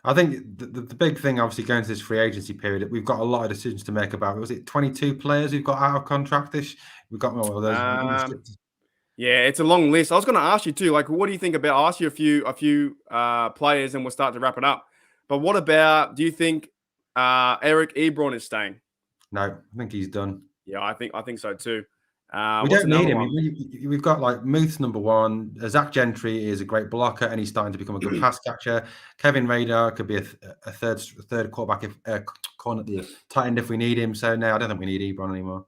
I think the big thing, obviously, going to this free agency period, we've got a lot of decisions to make about. Was it 22 players we've got out of contract? We've got more of those. Yeah, it's a long list. I was going to ask you too, like, what do you think about? I'll ask you a few players, and we'll start to wrap it up. But what about? Do you think Eric Ebron is staying? No, I think he's done. Yeah, I think so too. We don't need him. We've got like Muth's number one. Zach Gentry is a great blocker, and he's starting to become a good pass catcher. Kevin Rader could be a third quarterback corner at the tight end if we need him. So no, I don't think we need Ebron anymore.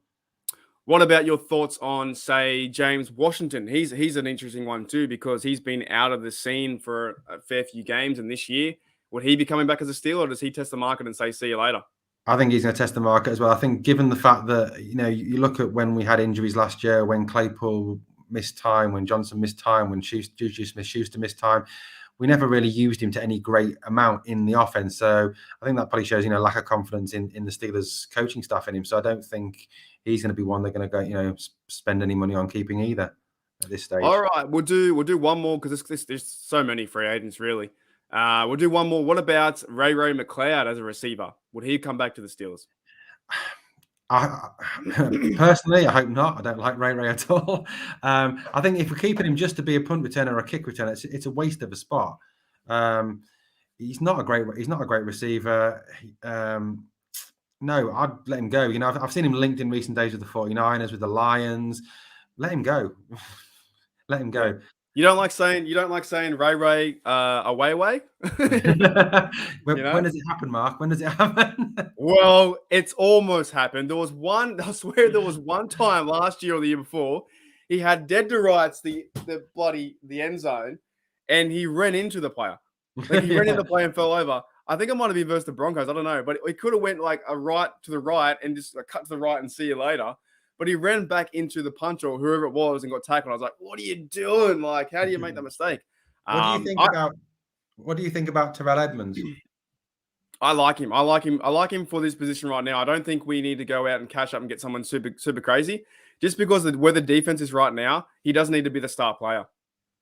What about your thoughts on, say, James Washington? He's an interesting one too because he's been out of the scene for a fair few games, and this year, would he be coming back as a Steeler, or does he test the market and say, "See you later"? I think he's going to test the market as well. I think given the fact that, you look at when we had injuries last year, when Claypool missed time, when Johnson missed time, when Juju Smith-Schuster missed time, we never really used him to any great amount in the offense. So I think that probably shows, lack of confidence in the Steelers coaching staff in him. So I don't think he's going to be one they're going to go, spend any money on keeping either at this stage. All right, we'll do one more because there's so many free agents really. We'll do one more. What about Ray McLeod as a receiver? Would he come back to the Steelers? Personally, I hope not. I don't like Ray at all. I think if we're keeping him just to be a punt returner or a kick returner, it's a waste of a spot. He's not a great receiver. No, I'd let him go. I've seen him linked in recent days with the 49ers, with the Lions. Let him go. Let him go. You don't like saying Ray away? When does it happen, Mark? When does it happen? Well, it's almost happened. I swear there was one time last year or the year before, he had dead to rights the end zone, and he ran into the player. Like he ran into the player and fell over. I think it might have been versus the Broncos. I don't know, but it could have went like a right to the right and just cut to the right and see you later. But he ran back into the puncher or whoever it was and got tackled. I was like, "What are you doing? Like, how do you make that mistake?" What do you think about Terrell Edmonds? I like him. I like him for this position right now. I don't think we need to go out and cash up and get someone super, super crazy. Just because of where the defense is right now, he doesn't need to be the star player.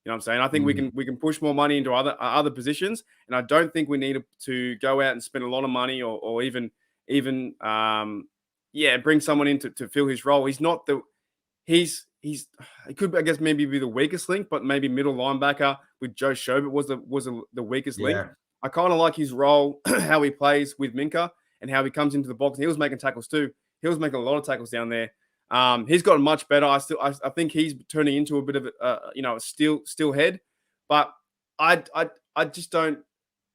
You know what I'm saying? I think we can push more money into other positions, and I don't think we need to go out and spend a lot of money or even bring someone in to fill his role. He's not he could, I guess, maybe be the weakest link, but maybe middle linebacker with Joe Schobert was the weakest link. I kind of like his role, how he plays with Minka and how he comes into the box. And he was making tackles too. He was making a lot of tackles down there. He's gotten much better. I think he's turning into a bit of a steel head, but I just don't.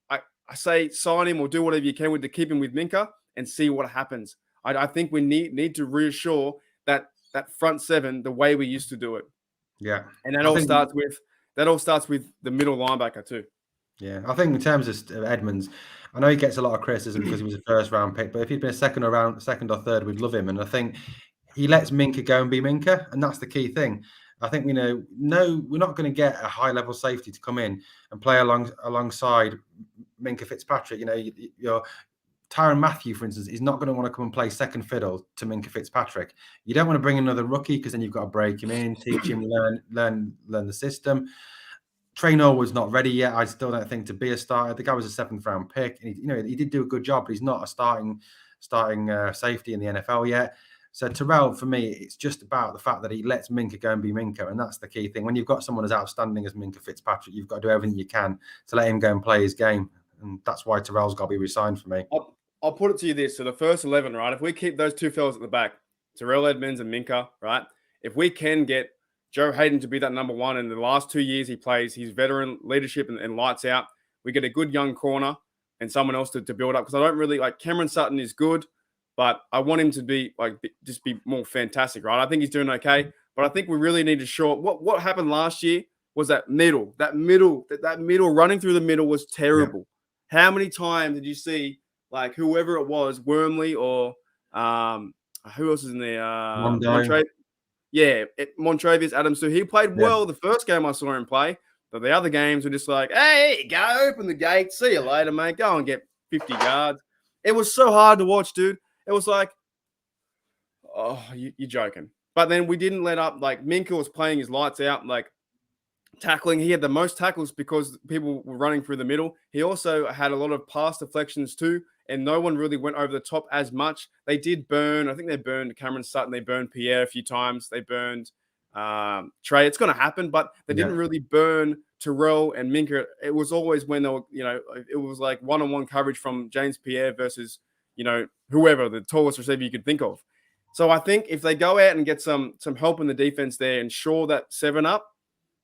I say sign him or do whatever you can to keep him with Minka and see what happens. I think we need to reassure that front seven the way we used to do it. Yeah, and that all starts with the middle linebacker too. Yeah, I think in terms of Edmonds, I know he gets a lot of criticism because he was a first round pick, but if he'd been a second or third, we'd love him. And I think he lets Minka go and be Minka, and that's the key thing. I think no, we're not going to get a high level safety to come in and play alongside Minka Fitzpatrick. Your Tyron Matthew, for instance, is not going to want to come and play second fiddle to Minka Fitzpatrick. You don't want to bring another rookie because then you've got to break him in, teach him, learn the system. Trey Norwood's not ready yet. I still don't think to be a starter. The guy was a 7th round pick, and he did do a good job, but he's not a starting safety in the NFL yet. So Terrell, for me, it's just about the fact that he lets Minka go and be Minka, and that's the key thing. When you've got someone as outstanding as Minka Fitzpatrick, you've got to do everything you can to let him go and play his game, and that's why Terrell's got to be resigned for me. I'll put it to you this: so the first 11, right? If we keep those two fellas at the back, Terrell Edmonds and Minka, right? If we can get Joe Hayden to be that number one, in the last 2 years he plays, his veteran leadership and lights out, we get a good young corner and someone else to build up. Because I don't really like Cameron Sutton is good, but I want him to be just be more fantastic, right? I think he's doing okay, but I think we really need to short. What happened last year was that middle running through the middle was terrible. Yeah. How many times did you see like whoever it was, Wormley or who else is in there? Montrevious Adams. So he played well the first game I saw him play, but the other games were just like, hey, here you go, open the gate, see you later, mate. Go and get 50 yards. It was so hard to watch, dude. It was like, oh, you're joking. But then we didn't let up. Like Minka was playing his lights out, like tackling. He had the most tackles because people were running through the middle. He also had a lot of pass deflections too, and no one really went over the top as much. They did burn. I think they burned Cameron Sutton. They burned Pierre a few times. They burned Trey. It's going to happen, but they didn't really burn Terrell and Minka. It was always when they were, it was like one-on-one coverage from James Pierre versus, whoever, the tallest receiver you could think of. So I think if they go out and get some help in the defense there and shore that 7 up,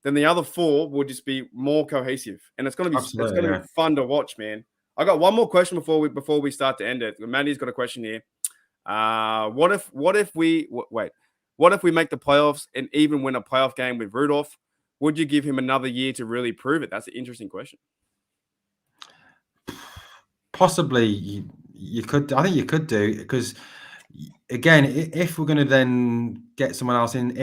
then the other 4 will just be more cohesive, and it's going to be fun to watch, man. I got one more question before we start to end it. Maddie's got a question here. What if we make the playoffs and even win a playoff game with Rudolph? Would you give him another year to really prove it? That's an interesting question. Possibly, you could. I think you could do, because again, if we're going to then get someone else in,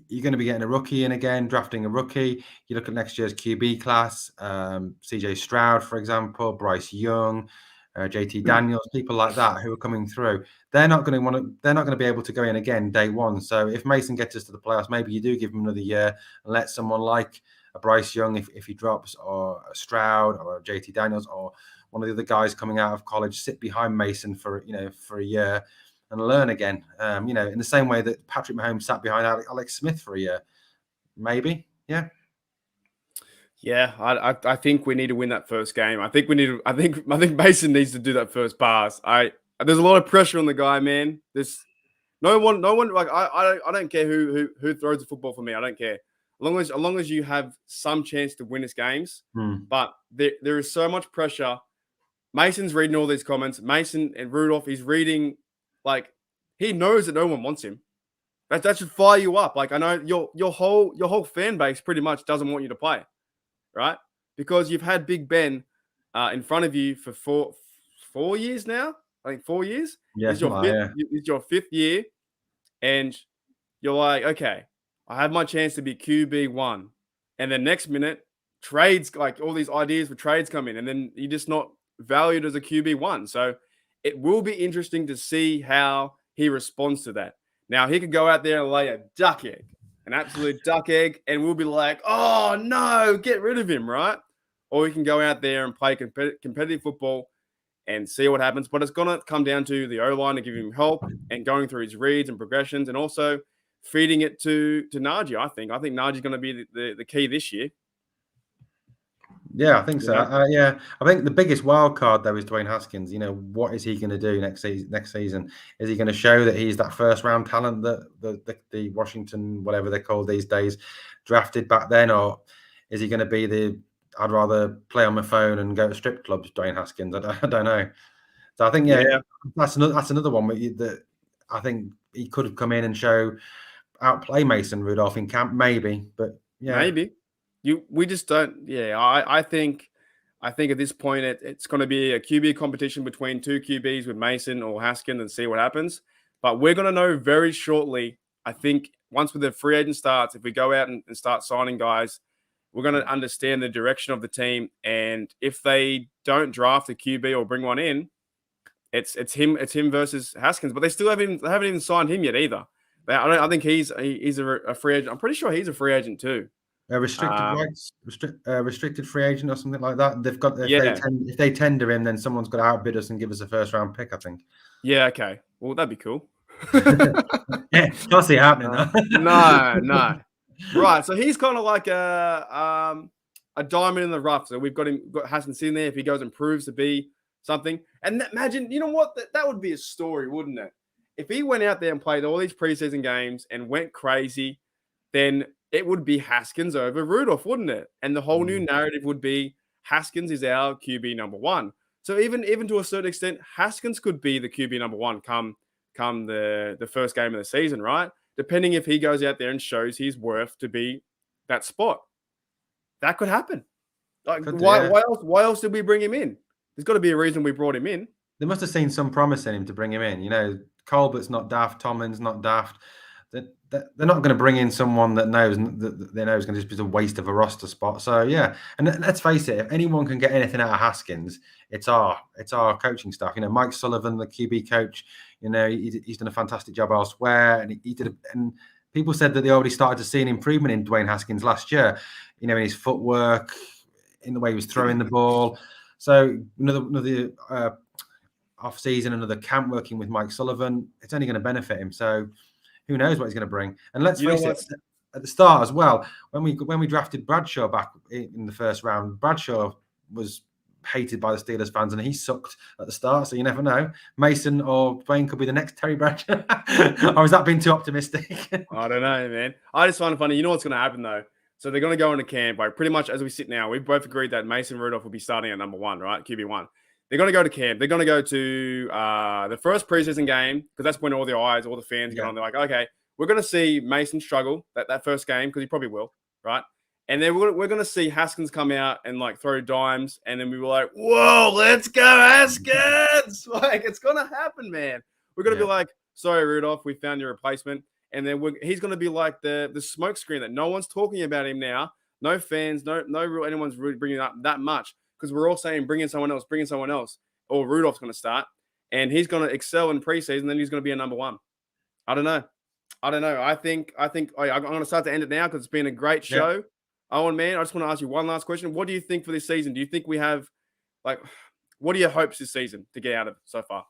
you're going to be getting a rookie in again, drafting a rookie. You look at next year's QB class, CJ Stroud, for example, Bryce Young, JT Daniels, people like that who are coming through. They're not going to be able to go in again day one. So if Mason gets us to the playoffs, maybe you do give him another year and let someone like a Bryce Young, if he drops, or a Stroud or a JT Daniels or one of the other guys coming out of college, sit behind Mason for a year and learn again. In the same way that Patrick Mahomes sat behind Alex Smith for a year, maybe. Yeah. Yeah, I think we need to win that first game. I think Mason needs to do that first pass. There's a lot of pressure on the guy, man. There's no one like I don't care who throws the football for me. I don't care. As long as you have some chance to win his games. But there is so much pressure. Mason's reading all these comments. Mason and Rudolph, he's reading, like, he knows that no one wants him. That should fire you up. Like, I know your whole fan base pretty much doesn't want you to play, right? Because you've had Big Ben in front of you for four years now. I think 4 years. Yeah, it's your 5th year, and you're like, okay, I have my chance to be QB1, and then next minute trades, like all these ideas for trades come in, and then you're just not valued as a QB1. So it will be interesting to see how he responds to that. Now, he could go out there and lay an absolute duck egg, and we'll be like, oh, no, get rid of him, right? Or he can go out there and play competitive football and see what happens. But it's going to come down to the O-line to give him help and going through his reads and progressions, and also feeding it to Najee, I think. I think Najee's going to be the key this year. Yeah, I think so. I think the biggest wild card, though, is Dwayne Haskins. What is he going to do next season? Is he going to show that he's that first-round talent that the Washington, whatever they're called these days, drafted back then? Or is he going to be I'd rather play on my phone and go to strip clubs, Dwayne Haskins? I don't know. So I think, that's another one that I think he could have come in and outplay Mason Rudolph in camp, maybe. But, yeah. Maybe. We just don't. Yeah, I think I think at this point it's going to be a QB competition between two QBs with Mason or Haskins and see what happens. But we're going to know very shortly. I think once the free agent starts, if we go out and start signing guys, we're going to understand the direction of the team. And if they don't draft a QB or bring one in, it's him versus Haskins. But they haven't even signed him yet either. I think he's a free agent. I'm pretty sure he's a free agent too. A restricted free agent or something like that. They've got if they tender him, then someone's got to outbid us and give us a first round pick, I think. Yeah, okay. Well, that'd be cool. Yeah, can't see it happening though. No. Right, so he's kind of like a diamond in the rough. So we've got Haskins in there if he goes and proves to be something. And imagine, you know what? That would be a story, wouldn't it? If he went out there and played all these preseason games and went crazy, then it would be Haskins over Rudolph, wouldn't it? And the whole new narrative would be Haskins is our QB number one. So even to a certain extent, Haskins could be the QB number one come the first game of the season, right? Depending if he goes out there and shows his worth to be that spot. That could happen. Like, why else did we bring him in? There's got to be a reason we brought him in. They must have seen some promise in him to bring him in. You know, Colbert's not daft. Tomlin's not daft. They're not going to bring in someone that knows that they know is going to just be a waste of a roster spot. So yeah, and let's face it, if anyone can get anything out of Haskins, it's our coaching staff. You know, Mike Sullivan, the QB coach. You know, he's done a fantastic job elsewhere, and he did. And people said that they already started to see an improvement in Dwayne Haskins last year. You know, in his footwork, in the way he was throwing the ball. So another off season, another camp working with Mike Sullivan. It's only going to benefit him. So who knows what he's going to bring? And let's face it, at the start as well, when we drafted Bradshaw back in the first round, Bradshaw was hated by the Steelers fans and he sucked at the start. So you never know. Mason or Dwayne could be the next Terry Bradshaw. Or has that been too optimistic? I don't know, man. I just find it funny. You know what's going to happen though? So they're going to go into camp. Like pretty much as we sit now, we've both agreed that Mason Rudolph will be starting at number one, right? QB1. They're going to go to camp. They're going to go to the first preseason game because that's when all the eyes, all the fans get on. They're like, okay, we're going to see Mason struggle that first game because he probably will, right? And then we're going to see Haskins come out and like throw dimes. And then we were like, whoa, let's go Haskins. Like it's going to happen, man. We're going to be like, sorry, Rudolph, we found your replacement. And then he's going to be like the smoke screen that no one's talking about him now. No fans, no real anyone's really bringing up that much. Because we're all saying, bring in someone else, or Rudolph's going to start, and he's going to excel in preseason, then he's going to be a number one. I don't know. I think I'm going to start to end it now because it's been a great show. Yeah. Owen, man, I just want to ask you one last question. What do you think for this season? Do you think we have, what are your hopes this season to get out of so far?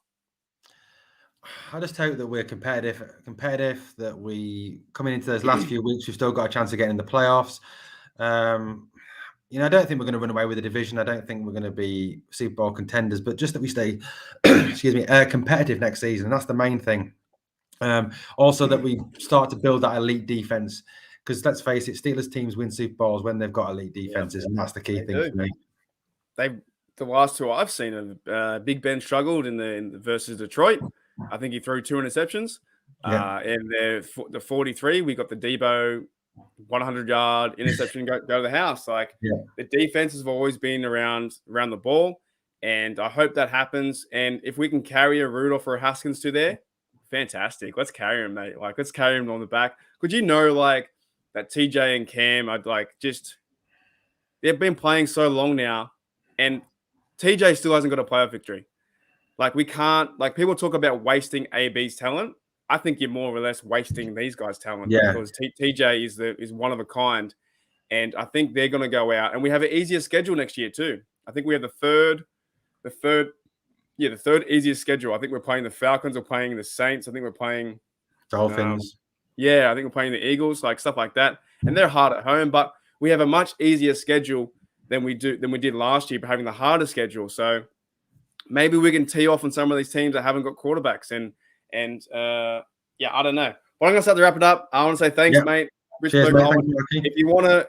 I just hope that we're competitive, that we, coming into those last few weeks, we've still got a chance of getting in the playoffs. You know, I don't think we're going to run away with the division. I don't think we're going to be Super Bowl contenders, but just that we stay, competitive next season. That's the main thing. Also, that we start to build that elite defense. Because let's face it, Steelers teams win Super Bowls when they've got elite defenses, and that's the key thing for me. The last two I've seen, Big Ben struggled in the versus Detroit. I think he threw 2 interceptions. And the 43, we got the Debo 100-yard interception go to the house. The defenses have always been around the ball, and I hope that happens. And if we can carry a Rudolph or a Haskins to there, fantastic. Let's carry him, mate. Let's carry him on the back. Could you know, that TJ and Cam, they've been playing so long now, and TJ still hasn't got a playoff victory. We can't, people talk about wasting AB's talent. I think you're more or less wasting these guys' talent because TJ is one of a kind, and I think they're going to go out. And we have an easier schedule next year too. I think we have the third easiest schedule. I think we're playing the Falcons, we're playing the Saints. I think we're playing Dolphins. I think we're playing the Eagles, stuff like that. And they're hard at home, but we have a much easier schedule than we did last year, but having the harder schedule. So maybe we can tee off on some of these teams that haven't got quarterbacks I don't know. But I'm going to start to wrap it up. I want to say thanks, mate. Cheers, mate. Owen.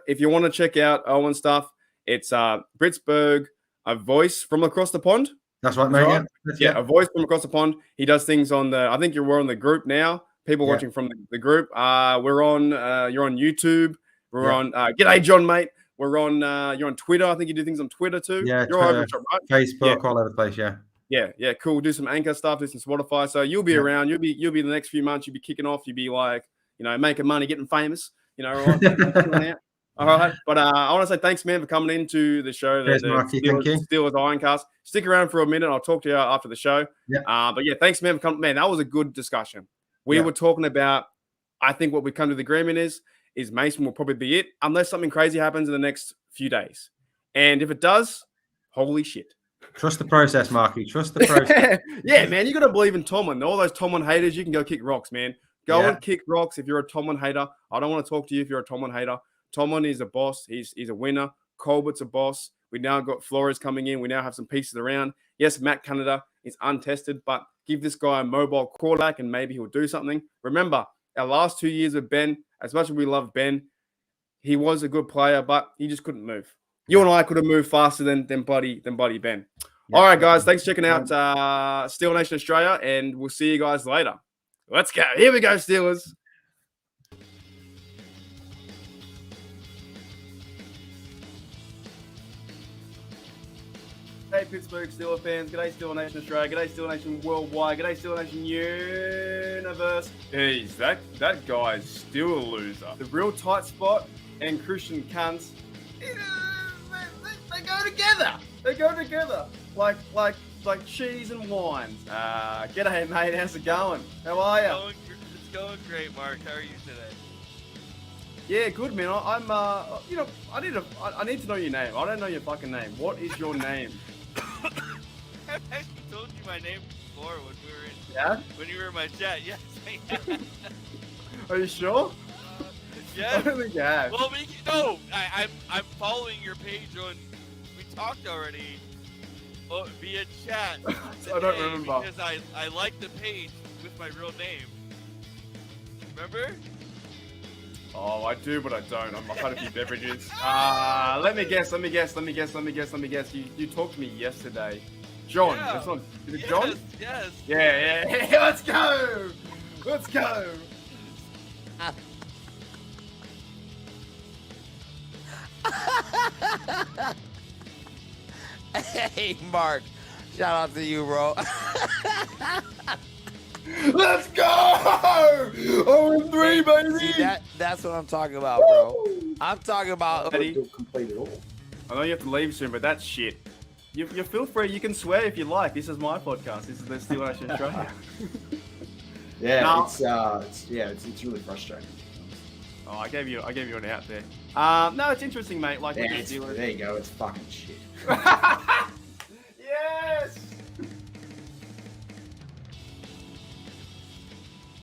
If you want to check out Owen stuff, it's Britsburgh, a voice from across the pond. That's right, mate. A voice from across the pond. He does things on I think we're on the group now. People watching from the group. We're on. You're on YouTube. We're on. G'day, John, mate. We're on. You're on Twitter. I think you do things on Twitter too. Yeah, you're all over Twitter, the shop, right? Facebook, all over the place. Yeah. Yeah, cool. Do some Anchor stuff, do some Spotify. So you'll be around. You'll be the next few months. You'll be kicking off. You'll be like, making money, getting famous. All right. All right. But I want to say thanks, man, for coming into the show. Cheers, Marky. Thank you. Steelers Ironcast. Stick around for a minute. I'll talk to you after the show. Yeah. But yeah, thanks, man, for coming. Man, that was a good discussion. We were talking about. I think what we come to the agreement is Mason will probably be it, unless something crazy happens in the next few days. And if it does, holy shit. Trust the process, Marky. Trust the process. Yeah, man, you got to believe in Tomlin. All those Tomlin haters, you can go kick rocks, man. Go and kick rocks if you're a Tomlin hater. I don't want to talk to you if you're a Tomlin hater. Tomlin is a boss. He's a winner. Colbert's a boss. We now got Flores coming in. We now have some pieces around. Yes, Matt Canada is untested, but give this guy a mobile quarterback and maybe he'll do something. Remember, our last 2 years with Ben, as much as we love Ben, he was a good player, but he just couldn't move. You and I could have moved faster than Buddy Ben. Yeah. All right, guys. Thanks for checking out Steel Nation Australia, and we'll see you guys later. Let's go. Here we go, Steelers. G'day, Pittsburgh Steelers fans. G'day, Steel Nation Australia. G'day, Steel Nation Worldwide. G'day, Steel Nation Universe. Jeez, that guy's still a loser. The real tight spot and Christian Cunts, they go together. They go together like cheese and wine. G'day, mate. How's it going? How are you? It's going great, Mark. How are you today? Yeah, good, man. I'm I need to know your name. I don't know your fucking name. What is your name? I've actually told you my name before when you were in my chat. Yes, I have. Are you sure? Yeah. I don't think you have. Well, I'm following your page on. We talked already via chat. I don't remember because I like the page with my real name. Remember? Oh, I do, but I don't. I've had a few beverages. Let me guess. You talked to me yesterday. John. Yeah. That's not. Is it John? Yes. Yeah. Let's go. Let's go. Hey, Mark. Shout out to you, bro. Let's go! 0-3, baby! See, that's what I'm talking about, bro. I'm talking about... Don't complain at all. I know you have to leave soon, but that's shit. You feel free. You can swear if you like. This is my podcast. This is the Steel Nation Australia. Yeah, No. it's really frustrating. Oh, I gave you an out there. No, it's interesting, mate. Like, There you go. It's fucking shit.